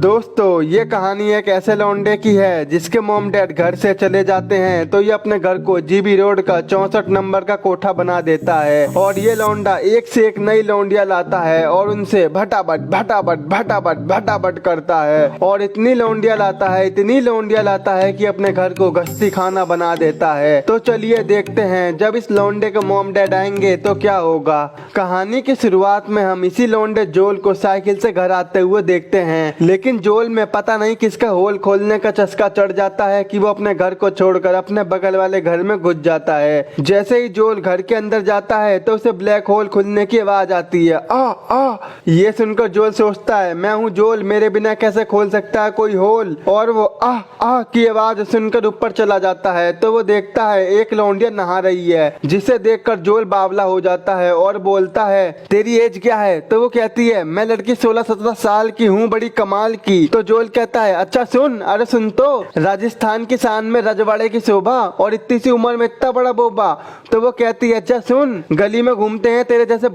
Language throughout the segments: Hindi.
दोस्तों ये कहानी एक ऐसे लौंडे की है जिसके मॉम डैड घर से चले जाते हैं तो ये अपने घर को जीबी रोड का 64 नंबर का कोठा बना देता है और ये लौंडा एक से एक नई लौंडिया लाता है और उनसे भटाभट भटाभट भटाभट भटाभट करता है और इतनी लौंडिया लाता है कि अपने घर को गश्ती खाना बना देता है। तो चलिए देखते हैं जब इस लौंडे के मॉम डैड आएंगे तो क्या होगा। कहानी की शुरुआत में हम इसी लौंडे जोल को साइकिल से घर आते हुए देखते हैं, लेकिन जोल में पता नहीं किसका होल खोलने का चस्का चढ़ जाता है कि वो अपने घर को छोड़कर अपने बगल वाले घर में घुस जाता है। जैसे ही जोल घर के अंदर जाता है तो उसे ब्लैक होल खुलने की आवाज आती है। आ ये सुनकर जोल सोचता है मैं हूँ जोल, मेरे बिना कैसे खोल सकता है कोई होल। और वो आ की आवाज सुनकर ऊपर चला जाता है तो वो देखता है एक लौंडिया नहा रही है, जिसे देखकर जोल बावला हो जाता है और बोलता है तेरी एज क्या है। तो वो कहती है मैं लड़की 16-17 साल की हूँ, बड़ी कमाल की। तो जोल कहता है अच्छा सुन, अरे सुन तो, राजस्थान की शान में रजवाड़े की शोभा और इतनी सी उम्र में इतना बड़ा बोबा। तो वो कहती है अच्छा सुन, गली में घूमते हैं तेरे जैसे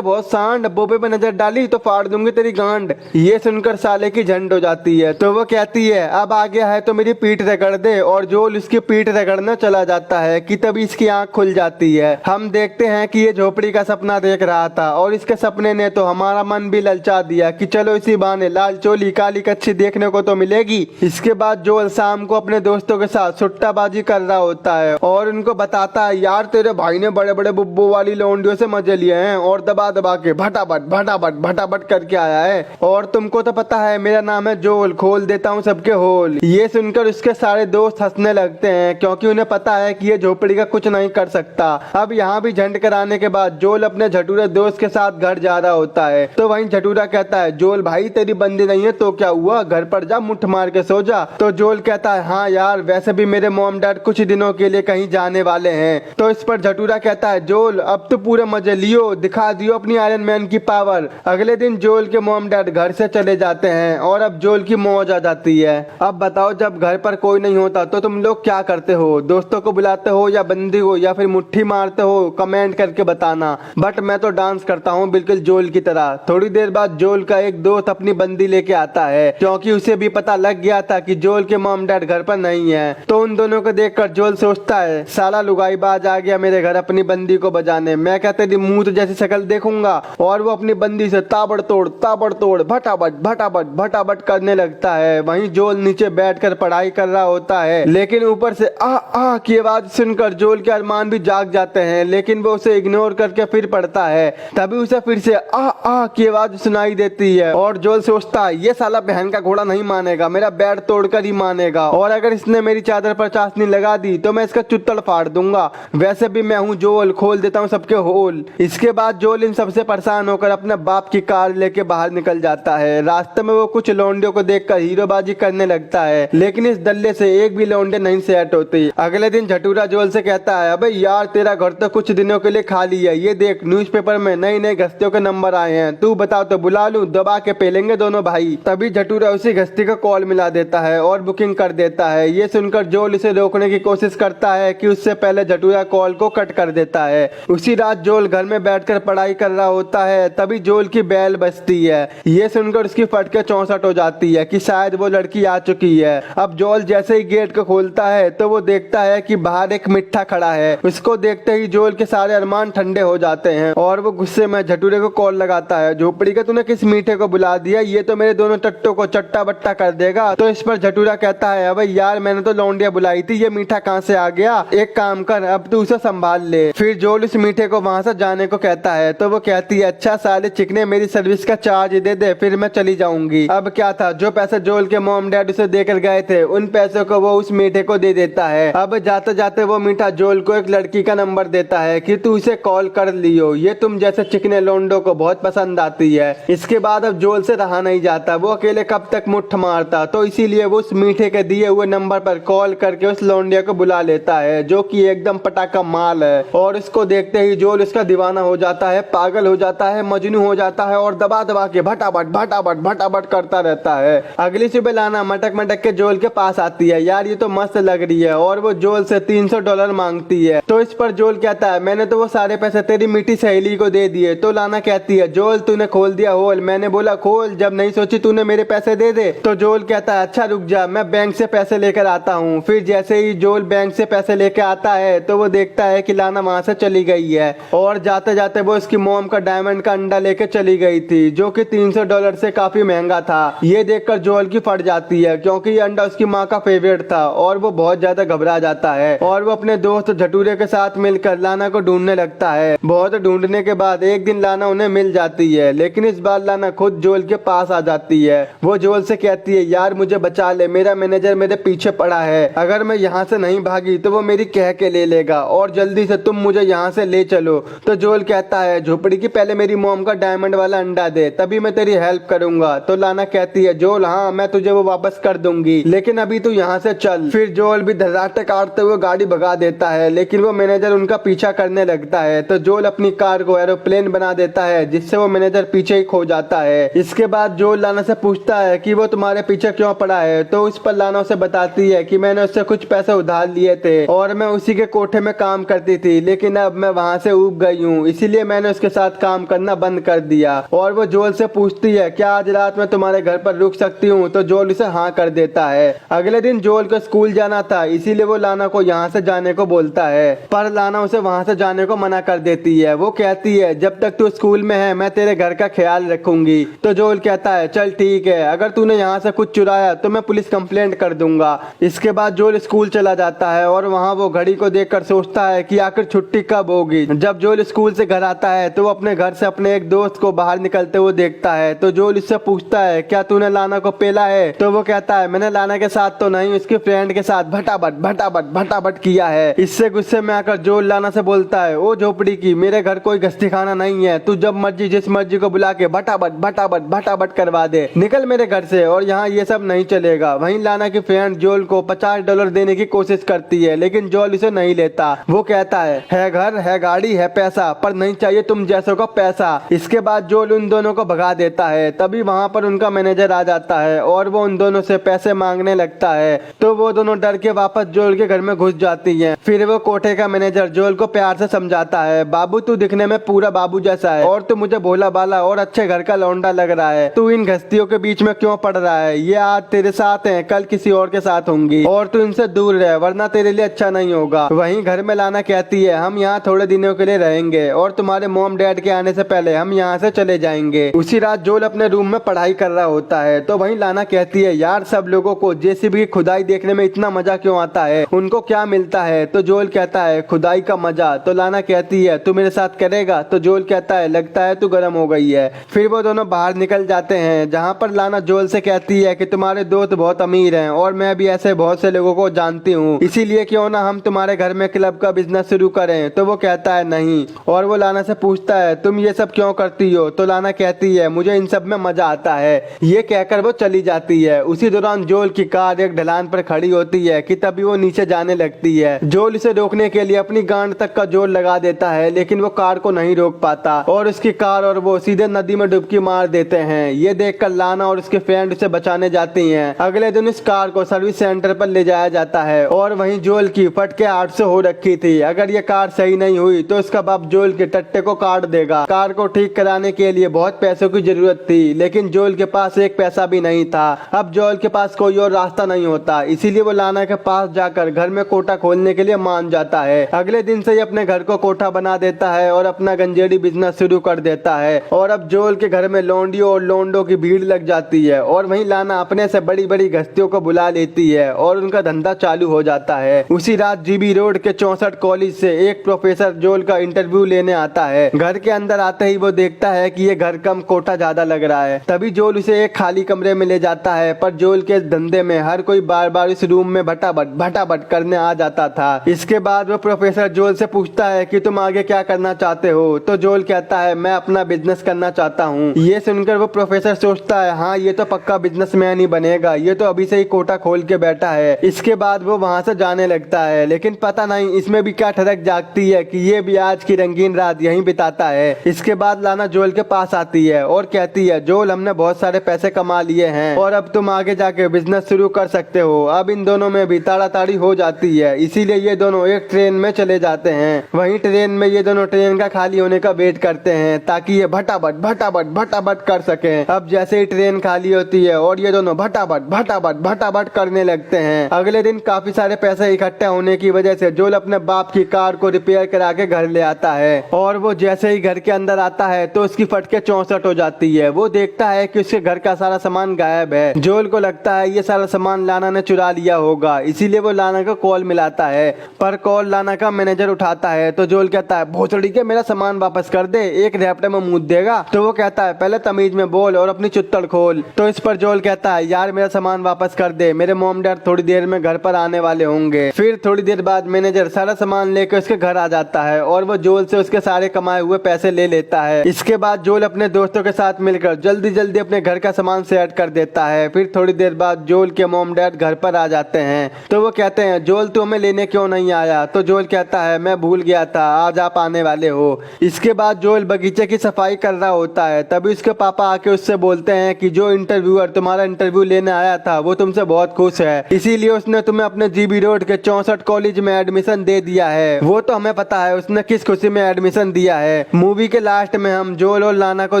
बहुत सांड, बोबे पे नजर डाली तो फाड़ दूंगी तेरी गांड। ये सुनकर साले की झंड हो जाती है। तो वो कहती है अब आ गया है तो मेरी पीठ रगड़ दे, और जोल उसकी पीठ रगड़ना चला जाता है कि तभी इसकी आंख खुल जाती है। हम देखते हैं कि ये झोपड़ी का सपना देख रहा था और इसके सपने ने तो हमारा मन भी ललचा दिया कि चलो इसी बहाने लाल चोली काली कच्छी देखने को तो मिलेगी। इसके बाद जोल शाम को अपने दोस्तों के साथ सुट्टाबाजी कर रहा होता है और उनको बताता है यार तेरे भाई ने बड़े बड़े बुब्बू वाली लौंडियों से मजे लिए हैं और दबा दबा के भटाभट भटाभट भटाभट करके आया है, और तुमको तो पता है मेरा नाम है जोल, खोल देता हूँ सबके होल। ये सुनकर उसके सारे दोस्त हंसने लगते हैं क्योंकि उन्हें पता है कि ये झोपड़ी का कुछ नहीं कर सकता। अब यहाँ भी झंड कराने के बाद जोल अपने झटूरे दोस्त के साथ घर जा रहा होता है तो वहीं झटूरा कहता है जोल भाई तेरी बंदी नहीं है तो क्या हुआ, घर पर जा मुठ मार के सो जा। तो जोल कहता है हाँ यार वैसे भी मेरे मॉम डैड कुछ दिनों के लिए कहीं जाने वाले हैं। तो इस पर झटूरा कहता है जोल अब तो पूरे मजे लियो, दिखा दियो अपनी आयरन मैन की पावर। अगले दिन जोल के मॉम डैड घर से चले जाते हैं और अब जोल की मौज आ जाती है। अब बताओ जब घर पर कोई नहीं होता तो तुम लोग क्या करते हो, दोस्तों को बुलाते हो या बंदी को या फिर मुट्ठी मारते हो, कमेंट करके बताना। बट मैं तो डांस करता हूँ बिल्कुल जोल की तरह। थोड़ी देर बाद जोल का एक दोस्त अपनी बंदी लेके आता है क्योंकि उसे भी पता लग गया था कि जोल के मॉम डैड घर पर नहीं है। तो उन दोनों को देखकर जोल सोचता है साला लुगाई बाज आ गया मेरे घर अपनी बंदी को बजाने, मैं क्या तेरी मुंह जैसी शक्ल देखूंगा। और वो अपनी बंदी से ताबड़तोड़ भटाभट भटाभट भटाभट करने लगता है। वहीं जोल नीचे बैठकर पढ़ाई कर रहा होता है, लेकिन ऊपर से आ की आवाज सुनकर जोल के अरमान भी जाग जाते हैं, लेकिन वो उसे इग्नोर करके फिर पढ़ता है। तभी उसे फिर से आ की आवाज सुनाई देती है और जोल सोचता है ये साला बहन का घोड़ा नहीं मानेगा, मेरा बैट तोड़कर ही मानेगा, और अगर इसने मेरी चादर पर चाशनी लगा दी तो मैं इसका चुत्तड़ फाड़ दूंगा। वैसे भी मैं हूँ जोल, खोल देता हूँ सबके होल। इसके बाद जोल इन सबसे परेशान होकर अपने बाप की कार लेके बाहर निकल जाता है। रास्ते में वो कुछ लौंडियों को देखकर हीरोबाजी करने लगता है, लेकिन इस दल्ले से एक भी लौंडे नहीं सेट होती। अगले दिन झटूरा जोल से कहता है अबे यार तेरा घर तो कुछ दिनों के लिए खाली है, ये देख न्यूज़पेपर में नए नए गश्तियों के नंबर आए हैं, तू बता तो बुला लूं, दबा के पेलेंगे दोनों भाई। तभी झटूरा उसी गश्ती का कॉल मिला देता है और बुकिंग कर देता है। ये सुनकर जोल इसे रोकने की कोशिश करता है कि उससे पहले झटूरा कॉल को कट कर देता है। उसी रात जोल घर में बैठकर पढ़ाई कर रहा होता है, तभी जोल की बैल बजती है। ये सुनकर उसकी फटके 64 हो जाती है कि शायद वो लड़की आ चुकी है। अब जोल जैसे ही गेट को खोलता है तो वो देखता है कि बाहर एक मिट्ठा खड़ा है। उसको देखते ही जोल के सारे अरमान ठंडे हो जाते हैं और वो गुस्से में झटूरे को कॉल लगाता है झोपड़ी का तूने किस मीठे को बुला दिया, ये तो मेरे दोनों टट्टों को चट्टा बट्टा कर देगा। तो इस पर झटूरा कहता है अबे यार मैंने तो लौंडिया बुलाई थी, ये मीठा कहाँ से आ गया, एक काम कर अब तू उसे संभाल ले। फिर जोल इस मीठे को वहाँ से जाने को कहता है तो वो कहती है अच्छा साले चिकने मेरी सर्विस का चार्ज दे दे फिर मैं चली जाऊंगी। अब क्या था, जो पैसे जोल के मॉम डैड उसे देकर गए थे उन पैसों को वो उस मीठे को दे देता है। अब जाते जाते वो मीठा जोल को एक लड़की का नंबर देता है कि तू इसे कॉल कर लियो, ये तुम जैसे चिकने लोंडो को बहुत पसंद आती है। इसके बाद अब जोल से रहा नहीं जाता, वो अकेले कब तक मुट्ठ मारता, तो इसीलिए वो उस मीठे के दिए हुए नंबर पर कॉल करके उस लोंडिया को बुला लेता है जो कि एकदम पटाखा माल है। और इसको देखते ही जोल इसका दीवाना हो जाता है, पागल हो जाता है, मजनू हो जाता है और दबा दबा के भटाभट भटाभट भटाभट करता रहता है। अगली सुबह लाना मटक मटक के जोल के पास आती है, यार ये तो मस्त लग रही है, और वो जोल से $300 मांगती है। तो इस पर जोल कहता है मैंने तो वो सारे पैसे तेरी मीठी सहेली को दे दिए। तो लाना कहती है जोल तूने खोल दिया होल, मैंने बोला खोला खोल, जब नहीं सोची तूने मेरे पैसे दे दे। तो जोल कहता है अच्छा रुक जा, मैं बैंक से पैसे लेकर आता हूँ। फिर जैसे ही जोल बैंक से पैसे लेकर आता है तो वो देखता है कि लाना वहां से चली गई है और जाते जाते वो उसकी मॉम का डायमंड का अंडा लेके चली गई थी, जो कि $300 से काफी महंगा था। ये देखकर जोल की फट जाती है क्योंकि ये अंडा उसकी माँ का फेवरेट था और वो बहुत ज्यादा घबरा जाता है और वो अपने दोस्त झटूरे के साथ मिलकर लाना को ढूंढने लगता है। बहुत ढूंढने के बाद एक दिन लाना उन्हें मिल जाती है, लेकिन इस बार लाना खुद जोल के पास आ जाती है। वो जोल से कहती है यार मुझे बचा ले, मेरा मैनेजर मेरे पीछे पड़ा है, अगर मैं यहाँ से नहीं भागी तो वो मेरी कह के ले लेगा और जल्दी से तुम मुझे यहाँ से ले चलो। तो जोल कहता है झोपड़ी की पहले मेरी मॉम का डायमंड वाला अंडा दे, तभी मैं तेरी हेल्प करूंगा। तो लाना कहती है जोल हाँ मैं तुझे वो वापस कर दूंगी, लेकिन अभी तू यहाँ से चल। फिर जोल भी धर्राटे काटते हुए गाड़ी भगा देता है, लेकिन वो मैनेजर उनका पीछा करने लगता है। तो जोल अपनी कार को एरोप्लेन बना देता है जिससे वो मैनेजर पीछे ही खो जाता है। इसके बाद जोल लाना से पूछता है कि वो तुम्हारे पीछे क्यों पड़ा है। तो उस पर लाना उसे बताती है कि मैंने उससे कुछ पैसे उधार लिए थे और मैं उसी के कोठे में काम करती थी, लेकिन अब मैं वहाँ से ऊब गई हूँ, इसीलिए मैंने उसके साथ काम करना बंद कर दिया। और वो जोल से पूछती है क्या आज रात में तुम्हारे घर पर रुक सकती हूँ। तो जोल उसे हाँ कर देता है। अगले दिन जोल को स्कूल जाना था, इसीलिए वो लाना को यहाँ से जाने को बोलता है, पर लाना उसे वहाँ से जाने को मना कर देती है। वो कहती है जब तक तू स्कूल में है मैं तेरे घर का ख्याल रखूंगी। तो जोल कहता है चल ठीक है, अगर तूने यहाँ से कुछ चुराया तो मैं पुलिस कंप्लेंट कर दूंगा। इसके बाद जोल स्कूल चला जाता है और वहाँ वो घड़ी को देखकर सोचता है कि आखिर छुट्टी कब होगी। जब जोल स्कूल से घर आता है तो वो अपने घर से अपने एक दोस्त को बाहर निकलते हुए देखता है। तो जोल इससे पूछता है क्या तूने लाना को पेला है। तो वो कहता है मैंने लाना के साथ तो नहीं, उसके फ्रेंड के साथ भटाभट भटाभट भटाभट किया है। इससे गुस्से में आकर जोल लाना से बोलता है ओ झोपड़ी की, मेरे घर कोई गश्ती खाना नहीं है, तू जब मर्जी जिस मर्जी को बुला के भटाभट भटाभट भटाभट करवा दे, निकल मेरे घर से और यहाँ ये सब नहीं चलेगा। वहीं लाना की फ्रेंड जोल को $50 देने की कोशिश करती है, लेकिन जोल इसे नहीं लेता। वो कहता है घर है गाड़ी है पैसा, पर नहीं चाहिए तुम जैसों का पैसा। इसके बाद जोल उन दोनों को भगा देता है। तभी वहाँ पर उनका मैनेजर आ जाता है और वो उन दोनों से पैसे मांगने लगता है। तो वो दोनों डर के वापस जोल के घर में घुस जाती हैं। फिर वो कोठे का मैनेजर जोल को प्यार से समझाता है बाबू तू दिखने में पूरा बाबू जैसा है और तू मुझे भोला भाला और अच्छे घर का लौंडा लग रहा है, तू इन घस्तियों के बीच में क्यों पड़ रहा है, ये आज तेरे साथ हैं कल किसी और के साथ होंगी और तू इनसे दूर रह वरना तेरे लिए अच्छा नहीं होगा। वहीं घर में लाना कहती है हम यहाँ थोड़े दिनों के लिए रहेंगे और तुम्हारे मॉम डैड के आने से पहले हम यहाँ से चले जाएंगे। उसी रात जोल अपने रूम में पढ़ाई कर रहा होता है। तो वहीं लाना कहती है यार सब लोगों को जेसीबी की खुदाई देखने में इतना मजा क्यों आता है, उनको क्या मिलता है। तो जोल कहता है खुदाई का मजा। तो लाना कहती है तू मेरे साथ करेगा। तो जोल कहता है लगता है तू गर्म हो गई है। फिर वो दोनों बाहर निकल जाते हैं, जहाँ पर लाना जोल से कहती है कि तुम्हारे दोस्त बहुत अमीर हैं और मैं भी ऐसे बहुत से लोगों को जानती हूँ, इसीलिए क्यों ना हम तुम्हारे घर में क्लब का बिजनेस शुरू करें। तो वो कहता है नहीं। और वो लाना से पूछता है तुम ये सब क्यों करती हो। तो लाना कहती है मुझे इन सब में मजा आता है। ये कहकर वो चली जाती है। उसी दौरान जोल की कार एक ढलान पर खड़ी होती है कि तभी वो नीचे जाने लगती है। जोल इसे रोकने के लिए अपनी गांड तक का जोर लगा देता है, लेकिन वो कार को नहीं रोक पाता और उसकी कार और वो सीधे नदी में डुबकी मार देते हैं। ये देखकर लाना और उसके फ्रेंड उसे बचाने जाती हैं। अगले दिन इस कार को सर्विस सेंटर पर ले जाया जाता है और वहीं जोल की फटके 800 हो रखी थी। अगर ये कार सही नहीं हुई तो उसका बाप जोल के टट्टे को काट देगा। कार को ठीक कराने के लिए बहुत पैसों की जरूरत थी, लेकिन जोल के पास एक पैसा भी नहीं था। अब जोल के पास कोई और रास्ता नहीं होता, इसीलिए वो लाना के पास जाकर घर में कोठा खोलने के लिए मान जाता है। अगले दिन से ही अपने घर को कोठा बना देता है और अपना गंजेड़ी बिजनेस शुरू कर देता है। और अब जोल के घर में लौंडियों और लोंडों की भीड़ लग जाती है और वहीं लाना अपने से बड़ी बड़ी घस्तियों को बुला लेती है और उनका धंधा चालू हो जाता है। उसी रात जीबी रोड के 64 कॉलेज से एक प्रोफेसर जोल का इंटरव्यू लेने आता है। घर के अंदर आते ही वो देखता है कि ये घर कम कोठा ज्यादा लग रहा है। तभी जोल उसे एक खाली कमरे में ले जाता है, पर जोल के धंधे में हर कोई बार बार इस रूम में भटाभट भटाभट करने आ जाता था। इसके बाद वो प्रोफेसर जोल से पूछता है कि तुम आगे क्या करना चाहते हो। तो जोल कहता है मैं अपना बिजनेस करना चाहता हूँ। ये सुनकर वो प्रोफेसर सोचता है हाँ ये तो पक्का बिजनेसमैन ही बनेगा, ये तो अभी से ही कोठा खोल के बैठा है। इसके बाद वो वहाँ से जाने लगता है, लेकिन पता नहीं इसमें भी क्या ठरक जागती है कि ये भी आज की रंगीन रात यहीं बिताता है। इसके बाद लाना जोल के पास आती है और कहती है जोल हमने बहुत सारे पैसे कमा लिए हैं और अब तुम आगे जाके बिजनेस शुरू कर सकते हो। अब इन दोनों में भी ताड़ाताड़ी हो जाती है, इसीलिए ये दोनों एक ट्रेन में चले जाते हैं। वहीं ट्रेन में ये दोनों ट्रेन का खाली होने का वेट करते हैं ताकि ये भटाभट भटाभट भटाभट भटाभट कर सके। अब जैसे ही ट्रेन खाली होती है और ये दोनों भटाभट भटाभट भटाभट करने लगते हैं। अगले दिन काफी सारे पैसे इकट्ठे होने की वजह से जोल अपने बाप की कार को रिपेयर करा के घर ले आता है और वो जैसे ही घर के अंदर आता है तो उसकी फटके 64 हो जाती है। वो देखता है कि उसके घर का सारा सामान गायब है। जोल को लगता है ये सारा सामान लाना ने चुरा लिया होगा, इसीलिए वो लाना को कॉल मिलाता है, पर कॉल लाना का मैनेजर उठाता है तो जोल कहता है भोसड़ी के मेरा सामान वापस कर दे, एक रैपटे में मुंह देगा। तो वो कहता है पहले तमीज में बोल और अपनी चुत्तड़ खोल। तो इस पर जोल कहता है यार मेरा सामान वापस कर दे, मेरे मॉम डैड थोड़ी देर में घर पर आने वाले होंगे। फिर थोड़ी देर बाद मैनेजर सारा सामान लेकर उसके घर आ जाता है और वो जोल से उसके सारे कमाए हुए पैसे ले लेता है। इसके बाद जोल अपने दोस्तों के साथ मिलकर जल्दी जल्दी अपने घर का सामान सेट कर देता है। फिर थोड़ी देर बाद जोल के मॉम डैड घर पर आ जाते हैं तो वो कहते हैं जोल तू हमें लेने क्यों नहीं आया। तो जोल कहता है मैं भूल गया था, आज आप आने वाले हो। इसके बाद जोल बगीचे की सफाई कर रहा होता है, तभी उसके पापा आके उससे बोलते हैं कि जो इंटरव्यूअर तुम्हारा इंटरव्यू लेने आया था वो तुमसे बहुत खुश है, इसीलिए उसने तुम्हें अपने जीबी रोड के 64 कॉलेज में एडमिशन दे दिया है। वो तो हमें पता है उसने किस खुशी में एडमिशन दिया है। मूवी के लास्ट में हम जोल और लाना को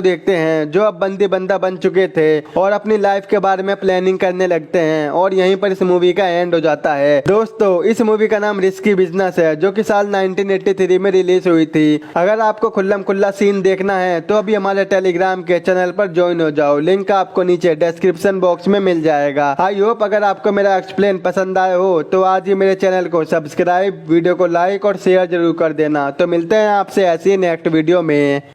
देखते हैं जो अब बंदी बंदा बन चुके थे और अपनी लाइफ के बारे में प्लानिंग करने लगते हैं और यहीं पर इस मूवी का एंड हो जाता है। दोस्तों इस मूवी का नाम रिस्की बिजनेस है जो कि साल 1983 में रिलीज हुई थी। अगर आपको खुल्लम खुल्ला सीन देखना है तो अभी हमारे टेलीग्राम के चैनल पर ज्वाइन हो जाओ, लिंक आपको नीचे डिस्क्रिप्शन बॉक्स में मिल जाएगा। आई होप अगर आपको मेरा एक्सप्लेन पसंद आया हो तो आज ही मेरे चैनल को सब्सक्राइब, वीडियो को लाइक और शेयर जरूर कर देना। तो मिलते हैं आपसे ऐसी नेक्स्ट वीडियो में।